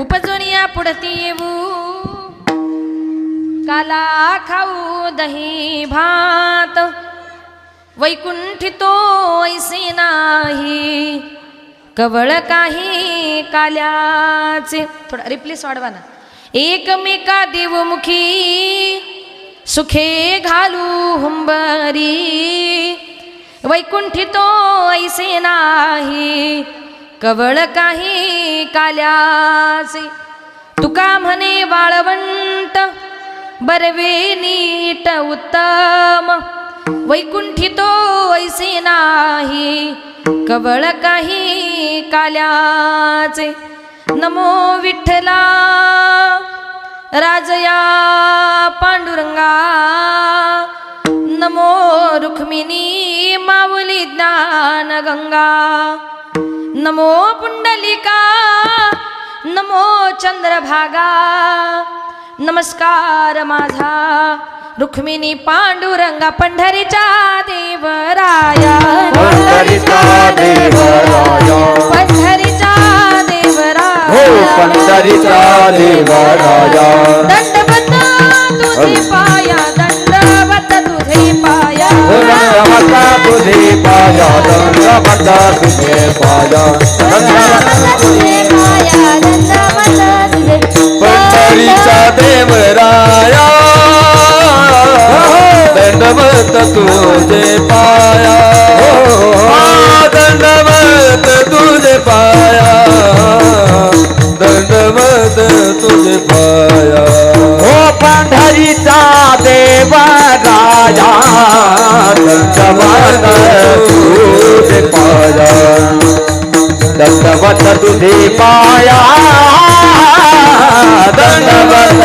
उपजोनिया पुढती येऊ काला खाऊ दही भात वैकुंठी तो ऐसे नाही कवळ काही काल्याचे. थोडा रिप्लेस वाढवा ना. एकमेका देवमुखी सुखे घालू हुंबरी वैकुंठी तो ऐसे नाही कवळ काही काल्याचे. तुका म्हणे वाळवंट बरवे नीट उत्तम वैकुंठी तो ऐसे नाही कवळ काही काल्याचे. नमो विठ्ठला राजया पांडुरंगा नमो रुक्मिणी माऊली ज्ञान गंगा नमो पुंडलिका नमो चंद्रभागा नमस्कार माझा रुक्मिणी पांडुरंगा पंढरीचा देवराया पंढरीचा देवराया पंढरीचा हो देवराया पंढरीचा देवराया दंडवत तुझे पाया दंडवत तुझे पाया दंडवत तुझे पाया दंडवत तुझे पाया पंढरीचा देवराया दंडवत तुझे पाया दंडवत तुझे पाया दंडवत तुझे पाया हो पंढरीचा देवराया दंडवत तुझे पाया दंडवत तुझे पाया दंडवत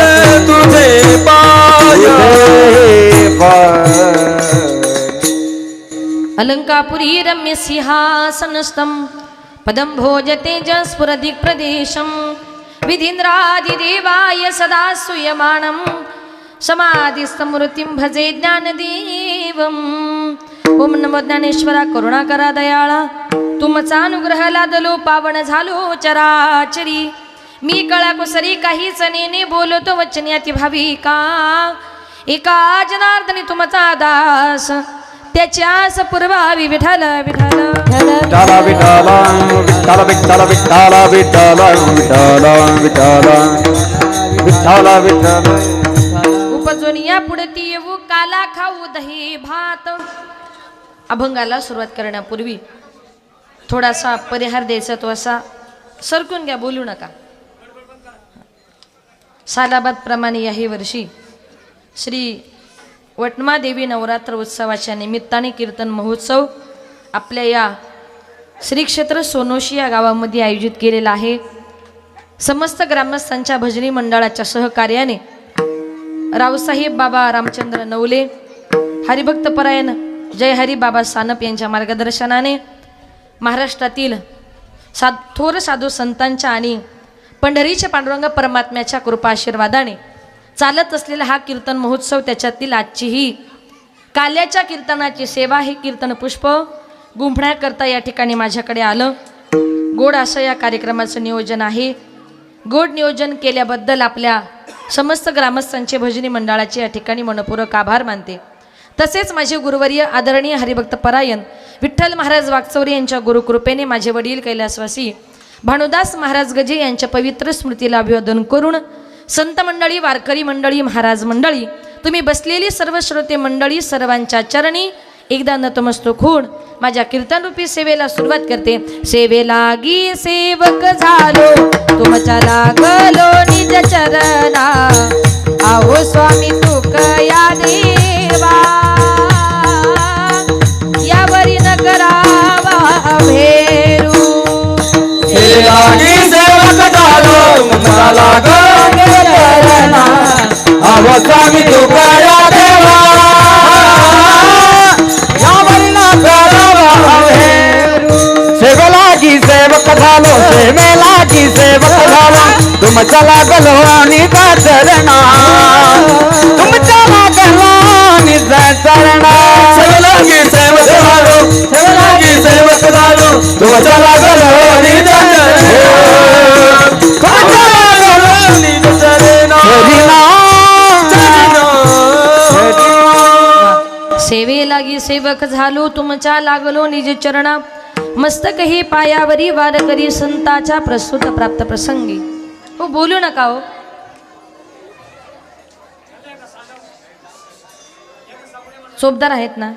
तुझे पाया अलंकापुरी रम्य सिंहासनस्थं पदं भोजते जस्फुरदिक् प्रदेशं विधीन्द्रादिदेवाय सदा सूयमानं समाधिस्थमूर्तिं भजे ज्ञानदेवम्. ओम नमो ज्ञानेश्वरा करुणाकरा दयाळा तुमचा अनुग्रह लादलो पावन झालो चराचरी मी कळा कुसरी काहीच नेने बोलतो वचन्याती भाविका एका जनार्दनी तुमचा दास त्याच्यास पूर्वावी विठाल विठाल विठाला विठाला विठाला विठाला विठाला विठाला विठाला विठाला विठाला उपजोनिया पुढती येऊ काला खाऊ दही भात. अभंगाला सुरुवात करण्यापूर्वी थोडासा परिहार द्यायचा तो असा सरकून घ्या बोलू नका. सालाबाद प्रमाणे याही वर्षी श्री वटमादेवी नवरात्र उत्सवाच्या निमित्ताने कीर्तन महोत्सव आपल्या या श्री क्षेत्र सोनोशी या गावामध्ये आयोजित केलेला आहे. समस्त ग्रामस्थांच्या भजनी मंडळाच्या सहकार्याने रावसाहेब बाबा रामचंद्र नवले हरिभक्त परायण जय हरी बाबा सानप यांच्या मार्गदर्शनाने महाराष्ट्रातील थोर साधू संतांच्या आणि पंढरीच्या पांडुरंग परमात्म्याच्या कृपा आशीर्वादाने चालत असलेला हा कीर्तन महोत्सव त्याच्यातील आजची ही काल्याच्या कीर्तनाची सेवा हे कीर्तन पुष्प गुंफण्याकरता या ठिकाणी माझ्याकडे आलं. गोड असं या कार्यक्रमाचं नियोजन आहे. गोड नियोजन केल्याबद्दल आपल्या समस्त ग्रामस्थांचे भजनी मंडळाचे या ठिकाणी मनपूर्वक आभार मानते. तसेच माझे गुरुवर्य आदरणीय हरिभक्त परायण विठ्ठल महाराज वागचौरे यांच्या गुरुकृपेने माझे वडील कैलासवासी भानुदास महाराज गजे यांच्या पवित्र स्मृतीला अभिवादन करून संत मंडळी वारकरी मंडळी महाराज मंडळी तुम्ही बसलेली सर्व श्रोते मंडळी सर्वांच्या चरणी एकदा नतमस्तक होऊन माझ्या कीर्तनरूपी सेवेला सुरुवात करते. सेवेलागी सेवक झालो तुमच्या लागलो निज चरणा आहो स्वामी तुकया देवा यावरी न करावा भेरू. सेवेलागी सेवक झालो तुमच्या लागलो आहो स्वामी तुकया देवा यावरी न करावा भेरू. सेवेलागी सेवक झालो सेवेलागी सेवक झालो तुमच्या लागलो निज चरणा तुमच्या लागलो निज चरणा. सेवेलागी सेवक झालो सेवेलागी सेवक झालो तुमच्या लागलो निज चरणा सेवक झालो तुमच्या लागलो निज चरणा मस्तक हे पायावरी वार करी संताच्या प्रस्तुत प्राप्त प्रसंगी. हो बोलू नका हो. चोपदार आहेत ना.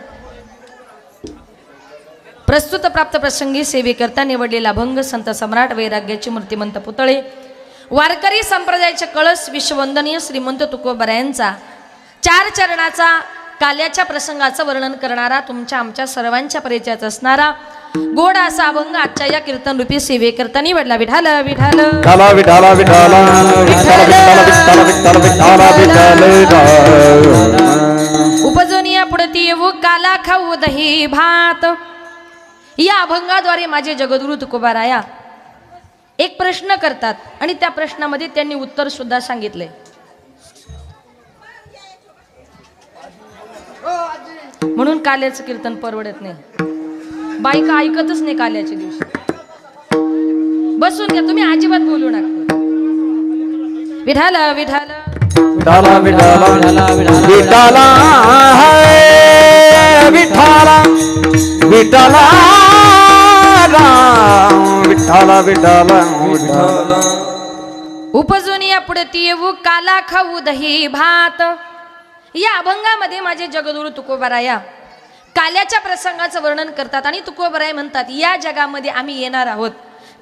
प्रस्तुत प्राप्त प्रसंगी सेवेकरता निवडलेला भंग संत सम्राट वैराग्याचे मूर्तिमंत पुतळे वारकरी संप्रदायाचे कळस विश्ववंदनीय श्रीमंत तुकोबरायांचा 4 चरणाचा काल्याच्या प्रसंगाचं वर्णन करणारा तुमच्या आमच्या सर्वांच्या परिचयाचा असणारा गोड असा अभंग आजच्या या कीर्तन रूपी सेवेकरता निवडला. विठाल विठाल विठाला विठाला विठाला विठाला विठाला विठाला विठाला उपजून या पुढती येऊ काला खाऊ दही भात. या अभंगाद्वारे माझे जगद्गुरु तुकोबाराया एक प्रश्न करतात आणि त्या प्रश्नामध्ये त्यांनी उत्तर सुद्धा सांगितले. म्हणून काल्याचं कीर्तन परवडत नाही. बायका ऐकतच नाही काल्याच्या दिवशी. बसून घ्या तुम्ही, अजिबात बोलू नका. विठाल विठाल विठाला विठाला विठाला विठाला विठाला विठाला विठाला विठाला उपजून या पुढती येऊ काला खाऊ दही भात. या अभंगामध्ये माझे जगद्गुरु तुकोबाराया काल्याच्या प्रसंगाचं वर्णन करतात आणि तुकोबाराय म्हणतात या जगामध्ये आम्ही येणार आहोत.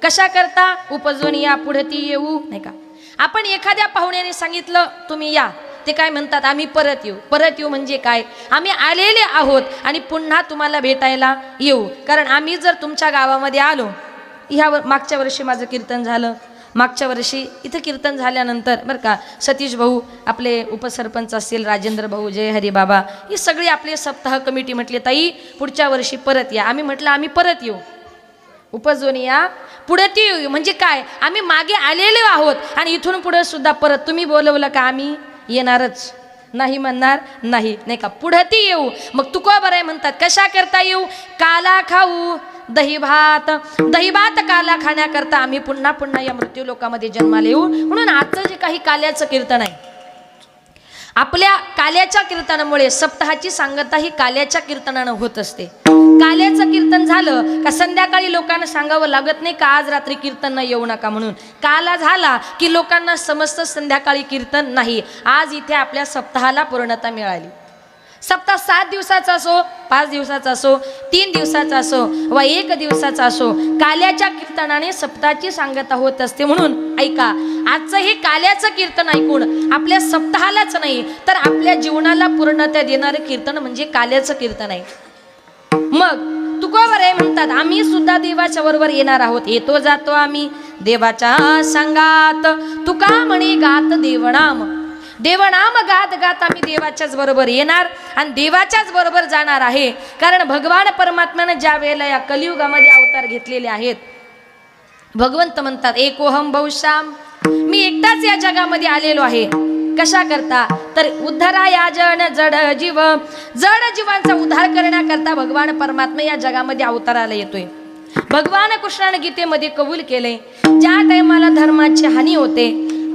कशा करता? उपजून या पुढती येऊ, नाही का. आपण एखाद्या पाहुण्याने सांगितलं तुम्ही या, ते काय म्हणतात आम्ही परत येऊ. परत येऊ म्हणजे काय? आम्ही आलेले आहोत आणि पुन्हा तुम्हाला भेटायला येऊ. कारण आम्ही जर तुमच्या गावामध्ये आलो, मागच्या वर्षी माझं कीर्तन झालं, मागच्या वर्षी इथं कीर्तन झाल्यानंतर बरं का सतीश भाऊ आपले उपसरपंच असतील, राजेंद्र भाऊ, जय हरी बाबा, ही सगळी आपली सप्ताह कमिटी म्हटली ताई पुढच्या वर्षी परत या. आम्ही म्हटलं आम्ही परत येऊ. उपजून या पुढे ती येऊ म्हणजे काय? आम्ही मागे आलेलो आहोत आणि इथून पुढे सुद्धा परत तुम्ही बोलवलं का आम्ही येणारच नाही, म्हणणार नाही, नाही का. पुढे ती येऊ. मग तुकोबाराय म्हणतात कशा करता येऊ? काला खाऊ दही भात. दही भात काला खाण्याकरता आम्ही पुन्हा पुन्हा या मृत्यू लोकामध्ये जन्माला येऊ. म्हणून आजचं जे काही काल्याचं कीर्तन आहे, आपल्या काल्याच्या कीर्तनामुळे सप्ताहाची सांगता ही काल्याच्या कीर्तनानं होत असते. काल्याचं कीर्तन झालं का संध्याकाळी लोकांना सांगावं लागत नाही का आज रात्री कीर्तन येऊ नका म्हणून. काला झाला की लोकांना समजतं संध्याकाळी कीर्तन नाही. आज इथे आपल्या सप्ताहाला पूर्णता मिळाली. सप्ताह 7 दिवसाचा असो, 5 दिवसाचा असो, 3 दिवसाचा असो वा 1 दिवसाचा असो, काल्याच्या कीर्तनाने सप्ताहाची सांगता होत असते. म्हणून ऐका, आजचं हे काल्याचं कीर्तन ऐकून आपल्या सप्ताहालाच नाही तर आपल्या जीवनाला पूर्णता देणारं कीर्तन म्हणजे काल्याचं कीर्तन आहे. मग तुकोबाराय म्हणतात आम्ही सुद्धा देवाच्या बरोबर येणार आहोत. येतो जातो आम्ही देवाच्या संगात. तुका म्हणे गात देवनाम. देवनाम गात गात आम्ही देवाच्याच बरोबर येणार आणि देवाच्याच बरोबर जाणार आहे. कारण भगवान परमात्म्याने ज्या वेळेला या कलियुगामध्ये अवतार घेतलेले आहेत, भगवंत म्हणतात एकोहम बहुश्याम, मी एकटाच या जगामध्ये आलेलो आहे. कशा करता? तर उद्धारा या जन जड जीव. जड जीवांचा उद्धार करण्याकरता भगवान परमात्मा या जगामध्ये अवताराला येतोय. भगवान कृष्णाने गीतेमध्ये कबूल केले ज्या टायमाला धर्माची हानी होते,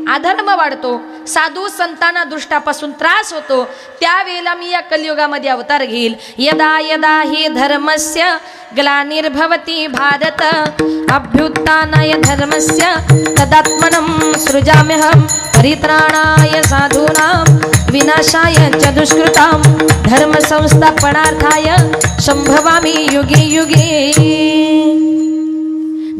अधर्म वाढतो, साधू संतांना दुष्टापासून त्रास होतो, त्यावेळेला मी या कलियुगामध्ये अवतार घेईल. यदा यदा हि धर्मस्य ग्लानिर्भवति भारत अभ्युत्थानाय धर्मस्य तदात्मनं सृजाम्यहं परित्राणाय साधूनां विनाशाय च दुष्कृतां धर्म संस्थापनार्थाय संभवामि युगे युगे.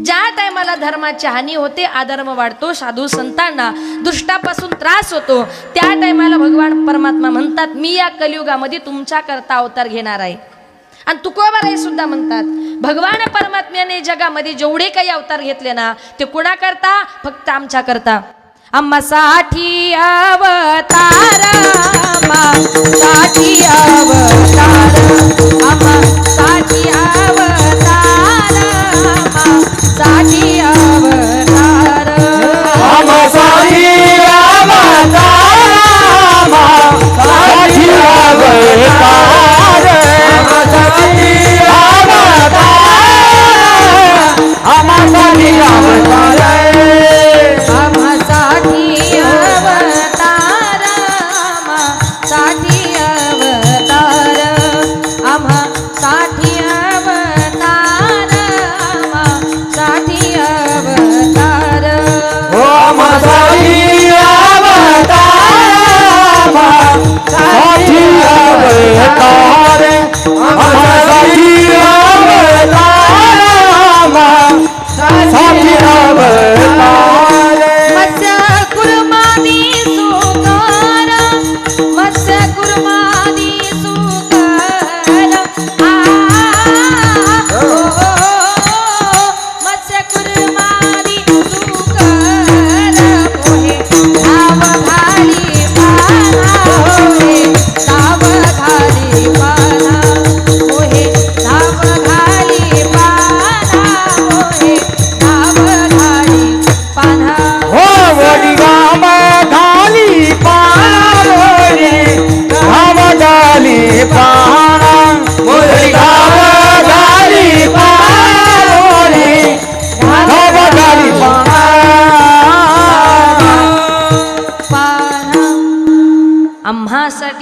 ज्या टायमाला धर्माची हानी होते, अधर्म वाढतो, साधू संतांना दुष्टापासून त्रास होतो, त्या टायमाला भगवान परमात्मा म्हणतात मी या कलियुगामध्ये तुमच्या करता अवतार घेणार आहे. आणि तुकोबाराय सुद्धा म्हणतात भगवान परमात्म्याने जगामध्ये जेवढे काही अवतार घेतले ना ते कुणा करता? फक्त आमच्या करता. आम्हासाठी अवतार, आम्हासाठी अवतार, आम्हासाठी अवतार, आम्हासाठी अवतार, आम्हासाठी अवतार, आम्हासाठी अवतार, आम्हासाठी अवतार, आम्हासाठी अवतार, आम्हासाठी अवतार, आम्हा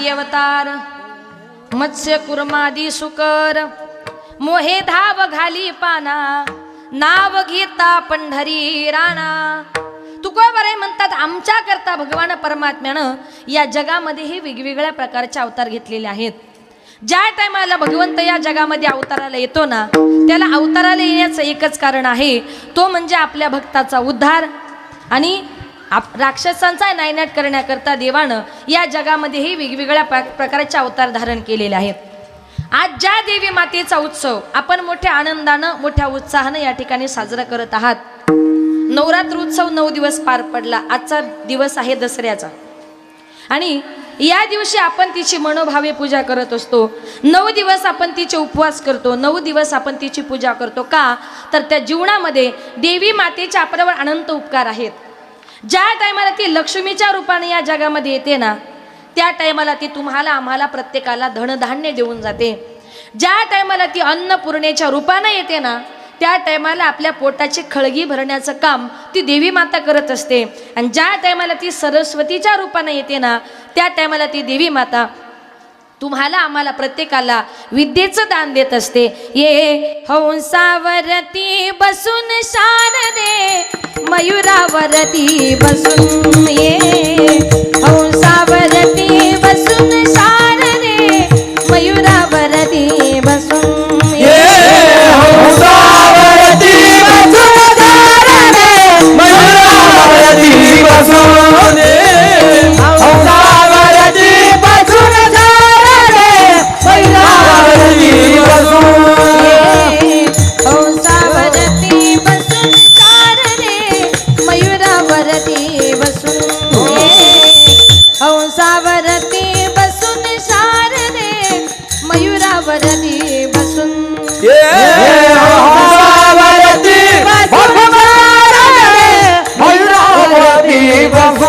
मासी अवतार मत्स्य कुर्मादी सुकर मोहे धाव घाली पाना नाव घेता पंढरी राणा. तुकोबाराय म्हणतात आमच्या करता भगवान परमात्म्यानं या जगामध्येही वेगवेगळ्या प्रकारचे अवतार घेतलेले आहेत. ज्या टायमाला भगवंत या जगामध्ये अवताराला येतो ना त्याला अवताराला येण्याचं एकच कारण आहे, तो म्हणजे आपल्या भक्ताचा उद्धार आणि राक्षसांचा नायनाट करण्याकरता देवानं या जगामध्येही वेगवेगळ्या प्रकारचे अवतार धारण केलेले आहेत. आज ज्या देवी मातेचा उत्सव आपण मोठ्या आनंदानं मोठ्या उत्साहानं या ठिकाणी साजरा करत आहात. नवरात्र उत्सव 9 दिवस पार पडला. आजचा दिवस आहे दसऱ्याचा आणि या दिवशी आपण तिची मनोभावे पूजा करत असतो. 9 दिवस आपण तिचे उपवास करतो, 9 दिवस आपण तिची पूजा करतो. का तर त्या जीवनामध्ये देवी मातेच्या आपल्यावर अनंत उपकार आहेत. ज्या टायमाला ती लक्ष्मीच्या रूपाने या जगामध्ये येते ना त्या टायमाला ती तुम्हाला आम्हाला प्रत्येकाला धनधान्य देऊन जाते. ज्या टायमाला ती अन्नपूर्णेच्या रूपाने येते ना त्या टायमाला आपल्या पोटाची खळगी भरण्याचं काम ती देवी माता करत असते. आणि ज्या टायमाला ती सरस्वतीच्या रूपाने येते ना त्या टायमाला ती देवी माता तुम्हाला आम्हाला प्रत्येकाला विद्येचं दान देत असते. ये हंसावरती बसून शारदे मयुरावरती बसून ये हंसावरती बसून शारदे मयुरावरती बसून ये हंसावरती बसून शारदे मयुरावरती बसून हंसावरती बसून शारदे मयुरावरती बसून हंसावरती बसून शारदे मयुरावरती बसून हंसावरती बसून शारदे मयुरावरती बसून हंसावरती बसून शारदे मयुरावरती बसून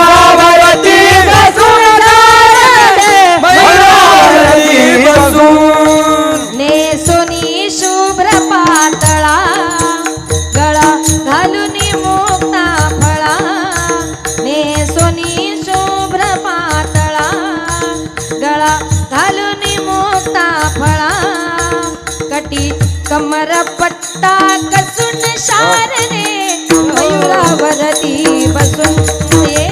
हंसावरती बसून शारदे मयुरावरती बसून नेसोनी शुभ्र पातळा गळा घालून मुक्ता फळा नेसोनी शुभ्र पातळा गळा घालून मुक्ता फळा कटी कमर पट्टा कसून शारदे मयुरावरती बसून ये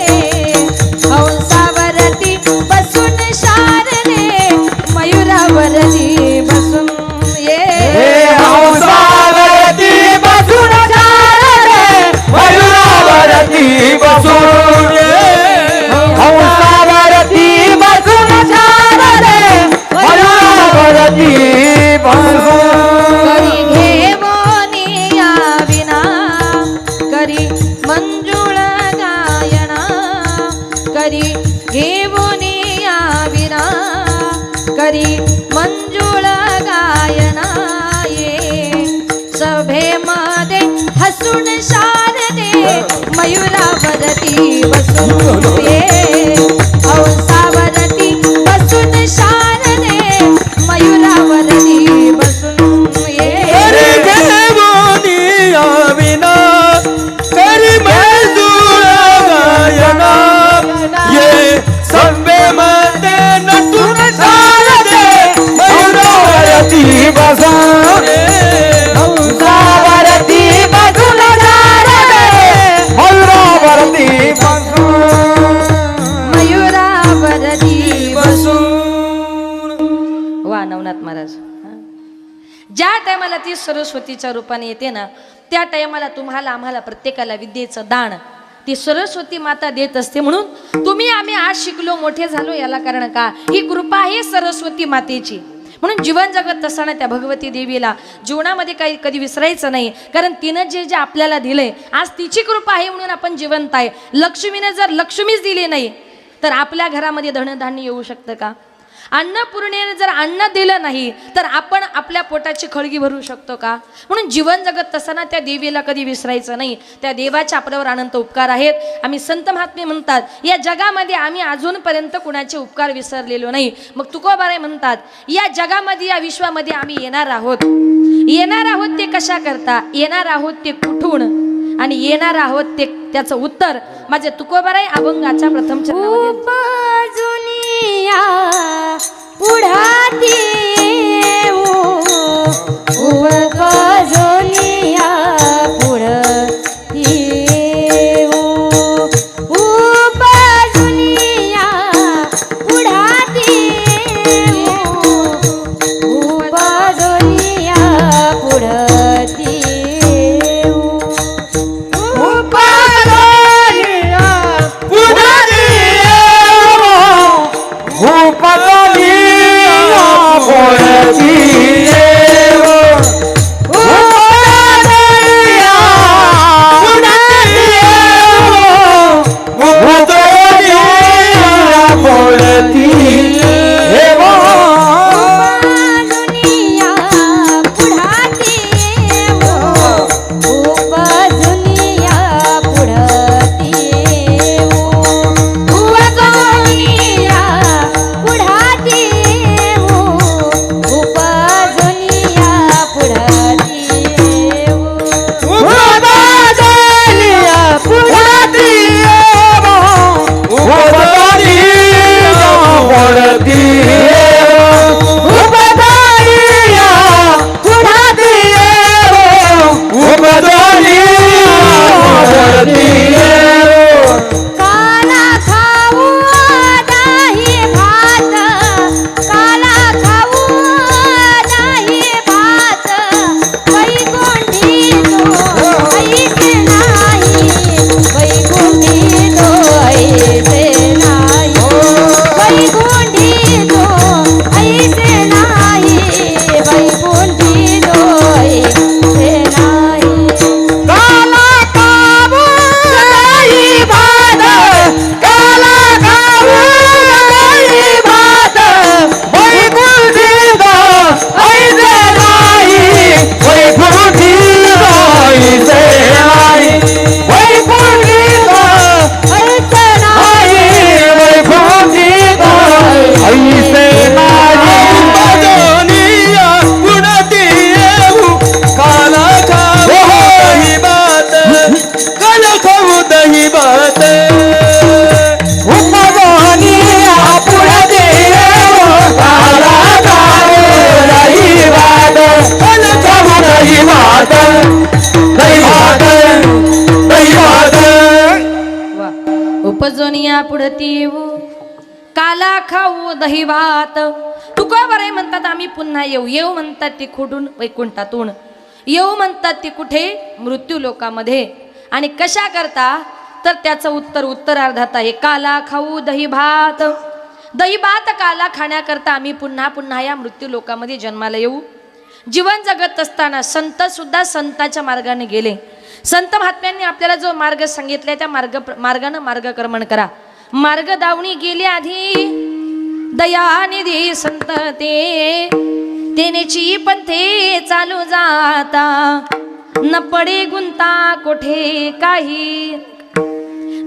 हंसावरती बसून शारदे मयुरावरती बसून ये हंसावरती बसून शारदे मयुरावरती बसून हंसावरती बसून शारदे मयुरावरती बसून करी घेवोनिया विना करी मंजुळ गायना करी घेवोनिया विना करी मंजुळ गायना ये सभेमध्ये हसून शारदे मयुरावरती बसून ये हंसावरती बसून शारदे मयुरावरती बसून ये विना करी मंजूळ गायना ये सभेमध्ये नटून शारदे मयुरावरती बसून हंसावरती बसून शारदे मयुरावरती बसून मयुरावरती बसून वा नवनाथ महाराज. ज्या टायमाला ती सरस्वतीच्या रूपाने येते ना त्या टायमाला तुम्हाला आम्हाला प्रत्येकाला विद्येचं दान ती सरस्वती माता देत असते. म्हणून तुम्ही आम्ही आज शिकलो मोठे झालो याला कारण का ही कृपा आहे सरस्वती मातेची. म्हणून जीवन जगत असताना त्या भगवती देवीला जीवनामध्ये काही कधी विसरायचं नाही. कारण तिनं जे जे आपल्याला दिलंय आज तिची कृपा आहे म्हणून आपण जिवंत आहे. लक्ष्मीने जर लक्ष्मीच दिली नाही तर आपल्या घरामध्ये धनधान्य येऊ शकतं का? अन्नपूर्णेने जर अन्न दिलं नाही तर आपण आपल्या पोटाची खळगी भरू शकतो का? म्हणून जीवन जगत असताना त्या देवीला कधी विसरायचं नाही. त्या देवाच्या आपल्यावर अनंत उपकार आहेत. आम्ही संत महात्मे म्हणतात या जगामध्ये आम्ही अजूनपर्यंत कुणाचे उपकार विसरलेलो नाही. मग तुकोबाराय म्हणतात या जगामध्ये या विश्वामध्ये आम्ही येणार आहोत. येणार आहोत ते कशा करता? येणार आहोत ते कुठून? आणि येणार आहोत ते त्याचं उत्तर माझे तुकोबाराय अभंगाच्या प्रथम चरणामध्ये. उपजुनिया पुढाती उपजुनिया पुढती उपजुनिया पुढाती उपजुनिया पुढती उपजोनिया पुढती येऊ काला खाऊ दही भात तुकोबाराय म्हणतात आम्ही पुन्हा येऊ. येऊ म्हणतात ते कुठून? वैकुंठातून. येऊ म्हणतात ते कुठे? मृत्यू लोकामध्ये. आणि कशा करता? तर त्याचं उत्तर उत्तरार्धात आहे. काला खाऊ दही भात. दही भात काला खाण्याकरता आम्ही पुन्हा पुन्हा या मृत्यू लोकामध्ये जन्माला येऊ. जीवन जगत असताना संत सुद्धा संताच्या मार्गाने गेले. संत महात्म्यांनी आपल्याला जो मार्ग सांगितलाय त्या मार्गानं मार्गक्रमण करा. मार्ग दावणी गेले आधी दयानिधी संत ते तेनेची पंथे चालू जाता न पडे गुंता कोठे काही.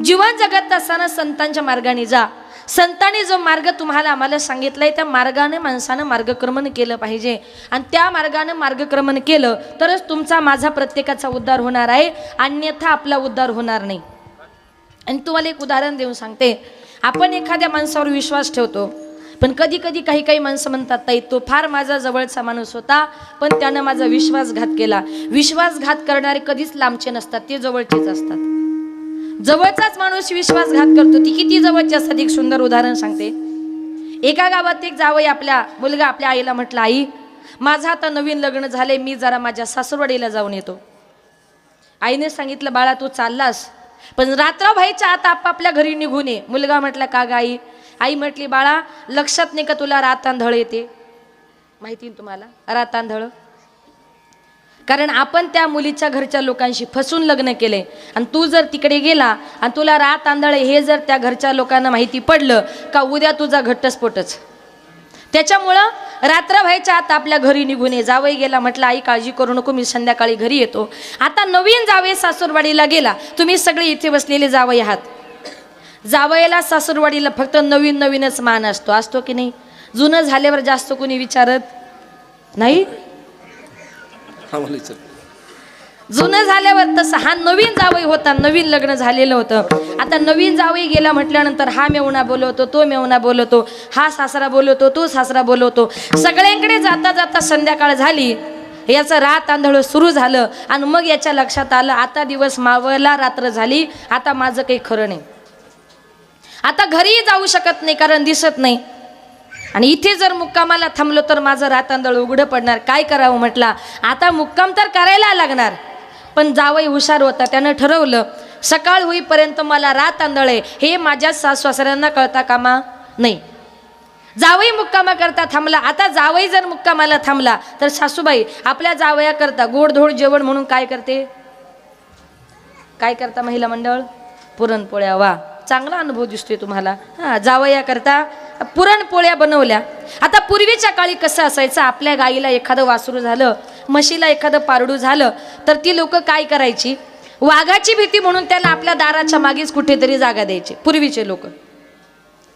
जीवन जगत असताना संतांच्या मार्गाने जा. संतांनी जो मार्ग तुम्हाला आम्हाला सांगितलाय त्या मार्गाने माणसानं मार्गक्रमण केलं पाहिजे. आणि त्या मार्गाने मार्गक्रमण केलं तरच तुमचा माझा प्रत्येकाचा उद्धार होणार आहे, अन्यथा आपला उद्धार होणार नाही. आणि तुम्हाला एक उदाहरण देऊन सांगते. आपण एखाद्या माणसावर विश्वास ठेवतो, पण कधी कधी काही काही माणसं म्हणतात ताई तो फार माझा जवळचा माणूस होता पण त्यानं माझा विश्वासघात केला. विश्वासघात करणारे कधीच लांबचे नसतात, ते जवळचेच असतात. जवळचाच माणूस विश्वासघात करतो, ती किती जवळची असतात. एक सुंदर उदाहरण सांगते. एका गावात एक जावई मुलगा आपल्या आईला म्हटलं, आई माझं आता नवीन लग्न झालंय, मी जरा माझ्या सासूरवाडीला जाऊन येतो. आईने सांगितलं, बाळा तू चाललास पण रात्र व्हायच्या आता आपापल्या घरी निघून ये. मुलगा म्हटला, का ग आई? आई म्हटली, बाळा लक्षात नाही का तुला रातांधळ येते? माहिती तुम्हाला रातांधळ? कारण आपण त्या मुलीच्या घरच्या लोकांशी फसून लग्न केले आणि तू जर तिकडे गेला आणि तुला रात आंधळे हे जर त्या घरच्या लोकांना माहिती पडलं का उद्या तुझा घटस्फोटच. त्याच्यामुळं रात्र व्हायच्या आता आपल्या घरी निघून ये. जावई गेला, म्हटलं आई काळजी करू नको, मी संध्याकाळी घरी येतो. आता नवीन जावई सासूरवाडीला गेला. तुम्ही सगळे इथे बसलेले जावई आहात. जावयाला सासूरवाडीला फक्त नवीन नवीनच मान असतो की नाही? जुनं झाल्यावर जास्त कोणी विचारत नाही. जुनं झाल्यावर तसं हा नवीन जावई होता, नवीन लग्न झालेलं होतं. आता नवीन जावई गेला म्हटल्यानंतर हा मेवणा बोलवतो, तो मेवणा बोलवतो, हा सासरा बोलवतो, तो सासरा बोलवतो. सगळ्यांकडे जाता जाता संध्याकाळ झाली, याचं रात आंधळ सुरू झालं. आणि मग याच्या लक्षात आलं आता दिवस मावळला, रात्र झाली, आता माझं काही खरं नाही, आता घरीही जाऊ शकत नाही कारण दिसत नाही. आणि इथे जर मुक्कामाला थांबलो तर माझं रातांदळ उघडं पडणार, काय करावं म्हटलं. आता मुक्काम तर करायला लागणार, पण जावई हुशार होता, त्यानं ठरवलं सकाळ होईपर्यंत मला रातांदळ आहे हे माझ्या सासू-सासऱ्यांना कळता कामा नाही. जावई मुक्कामा करता थांबला. आता जावई जर मुक्कामाला थांबला तर सासूबाई आपल्या जावया करता गोडधोड जेवण म्हणून काय करते, काय करता महिला मंडळ, पुरणपोळ्या. वा, चांगला अनुभव दिसतोय तुम्हाला. हां, जावया करता पुरणपोळ्या बनवल्या. आता पूर्वीच्या काळी कसं असायचं, आपल्या गाईला एखादं वासरू झालं, म्हशीला एखादं पारडू झालं तर ती लोक काय करायची, वाघाची भीती म्हणून त्याला आपल्या दाराच्या मागेच कुठेतरी जागा द्यायची पूर्वीचे लोक.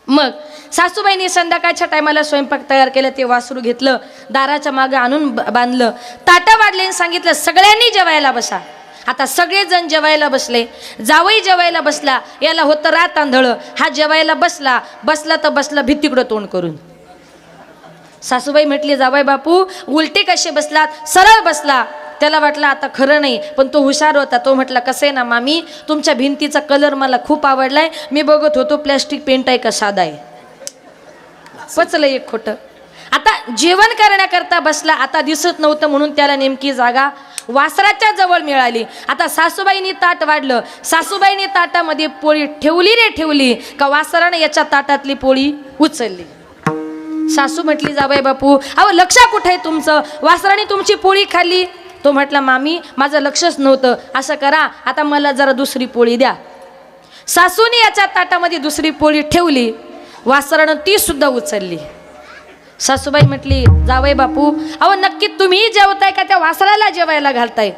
मग सासूबाईंनी संध्याकाळच्या टायमाला स्वयंपाक तयार केला, ते वासरू घेतलं, दाराच्या मागे आणून बांधलं, ताटं वाढले आणि सांगितलं सगळ्यांनी जेवायला बसा. आता सगळेजण जेवायला बसले. जावई जेवायला बसला, याला होतं रात आंधळ. हा जेवायला बसला तर बसला भीतीकडं तोंड करून. सासूबाई म्हटली जावई बापू उलटे कसे बसलात, सरळ बसला. त्याला वाटलं आता खरं नाही, पण तो हुशार होता. तो म्हटला कसं आहे ना मामी, तुमच्या भिंतीचा कलर मला खूप आवडलाय, मी बघत होतो प्लॅस्टिक पेंट आहे का साधा आहे. पचलं एक खोटं. आता जेवण करण्याकरता बसला, आता दिसत नव्हतं म्हणून त्याला नेमकी जागा वासराच्या जवळ मिळाली. आता सासूबाईंनी ताट वाढलं, सासूबाईंनी ताटामध्ये पोळी ठेवली रे ठेवली का वासराने याच्या ताटातली पोळी उचलली. सासू म्हटली जावई बापू अहो लक्ष कुठे आहे तुमचं, वासराने तुमची पोळी खाल्ली. तो म्हटला मामी माझं लक्षच नव्हतं, असं करा आता मला जरा दुसरी पोळी द्या. सासूने याच्या ताटामध्ये दुसरी पोळी ठेवली, वासरानं ती सुद्धा उचलली. सासूबाई म्हटली जावई बापू अहो नक्की तुम्ही जेवताय का त्या वासराला जेवायला घालताय.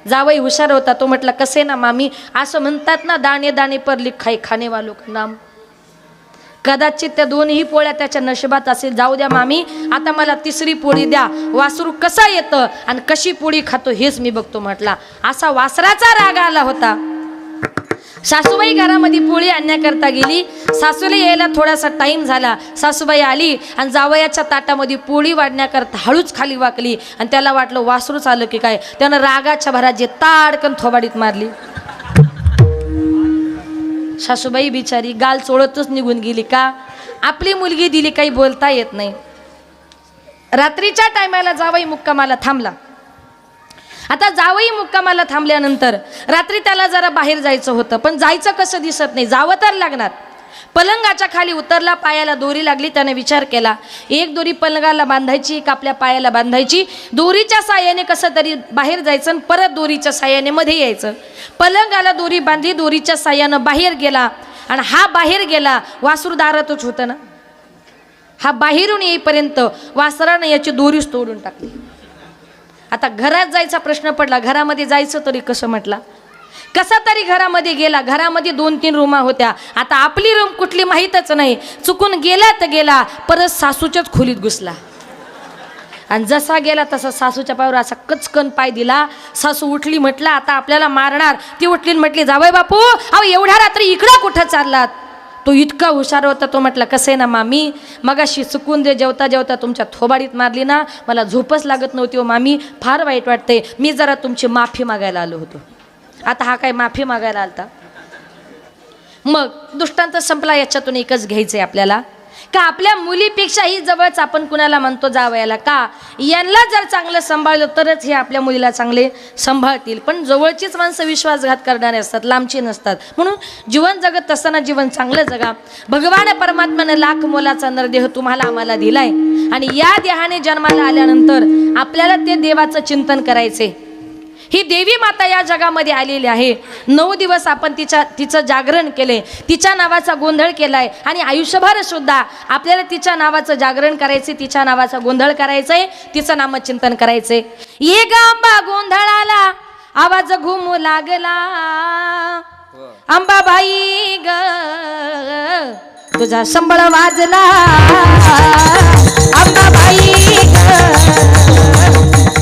जावई हुशार होता. तो म्हटला कसे ना मामी, असं म्हणतात ना दाणे दाणे पर लिखाई खाणे वालों का नाम. कदाचित त्या दोन्ही पोळ्या त्याच्या नशिबात असेल. जाऊ द्या मामी, आता मला तिसरी पोळी द्या. वासरू कसा येतं आणि कशी पोळी खातो हेच मी बघतो म्हटला. असा वासराचा राग आला होता. सासूबाई घरामध्ये पोळी आणण्याकरता गेली. सासूला यायला थोडासा टाइम झाला. सासूबाई आली आणि जावयाच्या ताटामध्ये पोळी वाढण्याकरता हळूच खाली वाकली आणि त्याला वाटलं वासरूच आलं की काय. त्यानं रागाच्या भरात जे ताडकन थोबाडीत मारली. सासूबाई बिचारी गाल चोळतच निघून गेली. का, आपली मुलगी दिली, काही बोलता येत नाही. रात्रीच्या टायमाला जावई मुक्कामाला थांबला. आता जावई मुक्कामाला थांबल्यानंतर रात्री त्याला जरा बाहेर जायचं होतं, पण जायचं कसं दिसत नाही, जावं तर लागणार. पलंगाच्या खाली उतरला, पायाला दोरी लागली. त्याने विचार केला एक दोरी पलंगाला बांधायची का आपल्या पायाला बांधायची. दोरीच्या साह्याने कसं तरी बाहेर जायचं आणि परत दोरीच्या साह्याने मध्ये यायचं. पलंगाला दोरी बांधली, दोरीच्या साह्यानं बाहेर गेला आणि हा बाहेर गेला. वासरू दारातच होतं ना. हा बाहेरून येईपर्यंत वासरानं याची दोरीच तोडून टाकली. आता घरात जायचा प्रश्न पडला. घरामध्ये जायचं तरी कसं म्हटला. कसा तरी घरामध्ये गेला. घरामध्ये 2-3 रूमा होत्या. आता आपली रूम कुठली माहीतच नाही. चुकून गेला तर गेला, परत सासूच्याच खोलीत घुसला आणि जसा गेला तसा सासूच्या पायावर असा कचकन पाय दिला. सासू उठली, म्हटलं आता आपल्याला मारणार. ती उठली म्हटली जावई बापू अहो एवढ्या रात्री इकडं कुठं चाललात. तो इतका हुशार होता. तो म्हटला कसं आहे ना मामी, मगाशी चुकून जे जेवता जेवता तुमच्या थोबाडीत मारली ना, मला झोपच लागत नव्हती हो मामी, फार वाईट वाटते. मी जरा तुमची माफी मागायला आलो होतो. आता हा काय माफी मागायला आलता. मग दृष्टांत संपला. याच्यातून एकच घ्यायचंय आपल्याला का आपल्या मुलीपेक्षाही जवळच आपण कुणाला म्हणतो जावयाला. का, यांना जर चांगलं सांभाळलं तरच हे आपल्या मुलीला चांगले सांभाळतील. पण जवळचीच माणसं विश्वासघात करणारे असतात, लांबची नसतात. म्हणून जीवन जगत असताना जीवन चांगलं जगा. भगवान परमात्म्याने लाख मोलाचा नरदेह तुम्हाला आम्हाला दिलाय आणि या देहाने जन्माला आल्यानंतर आपल्याला ते देवाचं चिंतन करायचे. ही देवी माता या जगामध्ये आलेली आहे. 9 दिवस आपण तिचं जागरण केले, तिच्या नावाचा गोंधळ केलाय आणि आयुष्यभर सुद्धा आपल्याला तिच्या नावाचं जागरण करायचे, तिच्या नावाचा गोंधळ करायचंय, तिचं नामचिंतन करायचंय. ये गांबा गोंधळाला आवाज घुमू लागला, अंबाबाई ग तुझा संबळ वाजला, अंबाबाई ग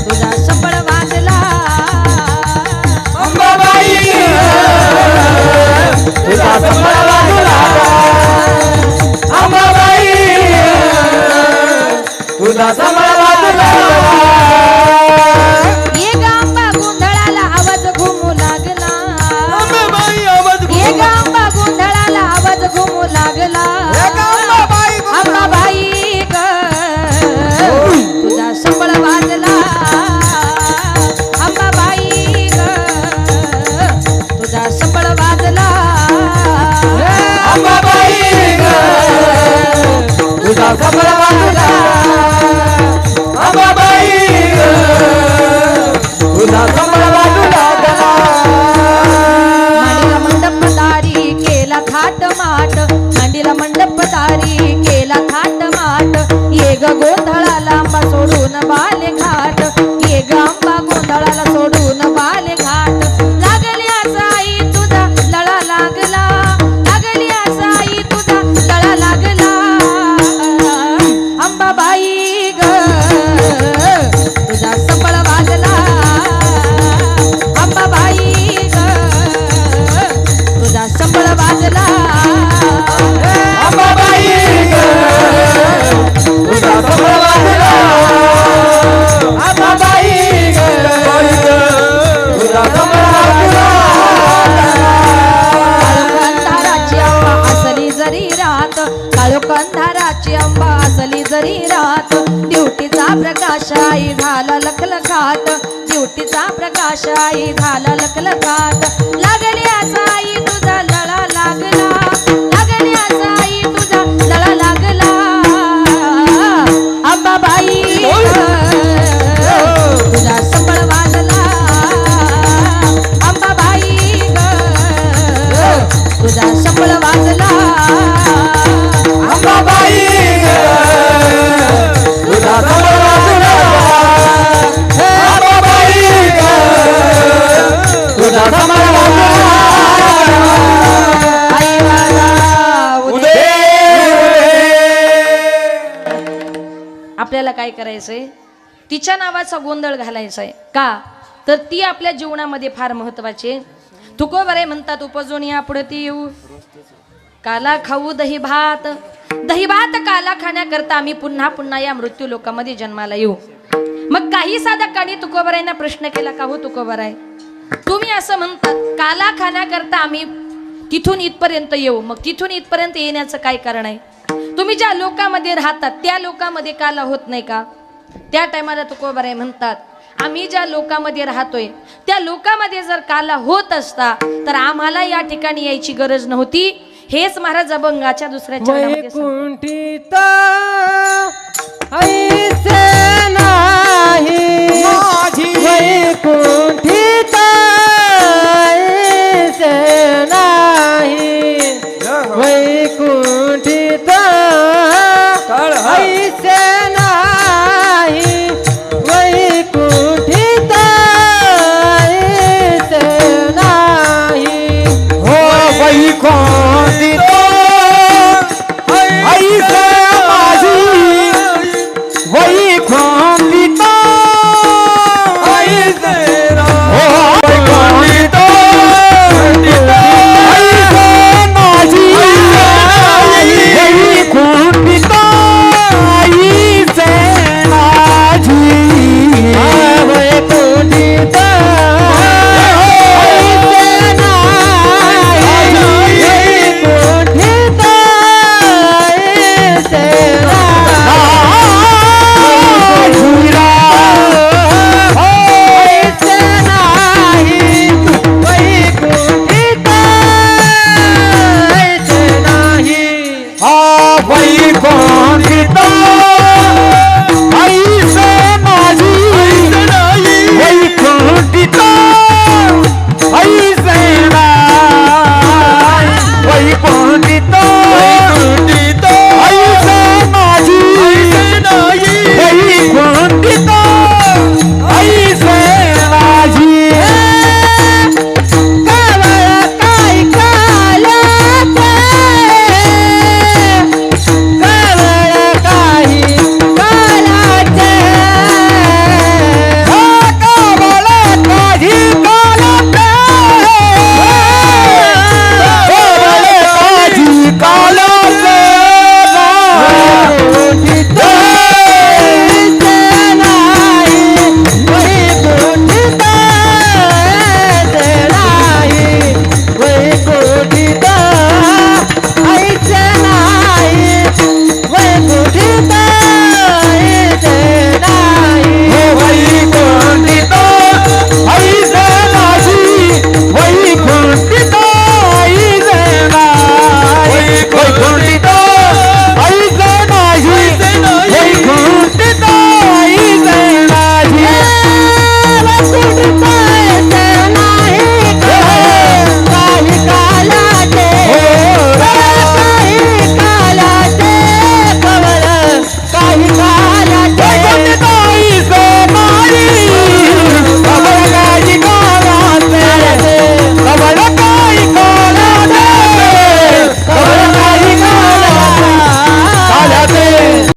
तुझा संबळ वाजला. तुझा संबळ वाजू लागला मांडीला मंडपदारी केला थाट माट मांडीला मंडपदारी केला थाट माट ये ग गोंधळाला आंबा सोडून बाले घाट ये ग आंबा गोंधळाला सोडून बाले घाट लागली असा आई तुझा लळा लागला लागली असा आई तुझा लळा लागला अंबाबाई ग तुझा संबळ वाजला अंबाबाई ग तुझा संबळ वाजला अंबाबाई ग तुझा संबळ वाजला अंबाबाई ग तुझा संबळ वाजला काळोखांधाराची अंबा असली जरी रात काळोखांधाराची अंबा असली जरी रात ड्युटीचा प्रकाश आई झाला लखलखाट ड्युटीचा प्रकाश आई झाला लखलखाट लागली असा आई तुझा लळा लागला लागली असा आई तुझा लळा लागला अंबाबाई तुझा संबळ वाजला अंबाबाई ग तुझा संबळ वाजला अंबाबाई ग तुझा संबळ वाजला अंबाबाई ग तुझा संबळ वाजला आई वाजा उदे. आपल्याला काय करायचंय तिच्या नावाचा गोंधळ घालायचा आहे का तर ती आपल्या जीवनामध्ये फार महत्वाची आहे. तुकोबरे म्हणतात उपजून या पुढे ती येऊ काला खाऊ दही भात काला खाण्याकरता आम्ही पुन्हा पुन्हा या मृत्यू लोकांमध्ये जन्माला येऊ. मग काही साधकांनी तुकोबरायांना प्रश्न केला का हो तुकोबराय तुम्ही असं म्हणतात काला खाण्याकरता आम्ही तिथून इथपर्यंत येऊ मग तिथून इथपर्यंत येण्याचं काय कारण आहे तुम्ही ज्या लोकांमध्ये राहतात त्या लोकांमध्ये काला होत नाही का त्या टायमाला तुकोबराय म्हणतात आम्ही ज्या लोकांमध्ये राहतोय त्या लोकांमध्ये जर काला होत असता तर आम्हाला या ठिकाणी यायची गरज नव्हती. हेच महाराज अभंगाच्या दुसऱ्या चरणामध्ये सांगतात. वैकुंठित ऐसे नाही माझी वैकुंठी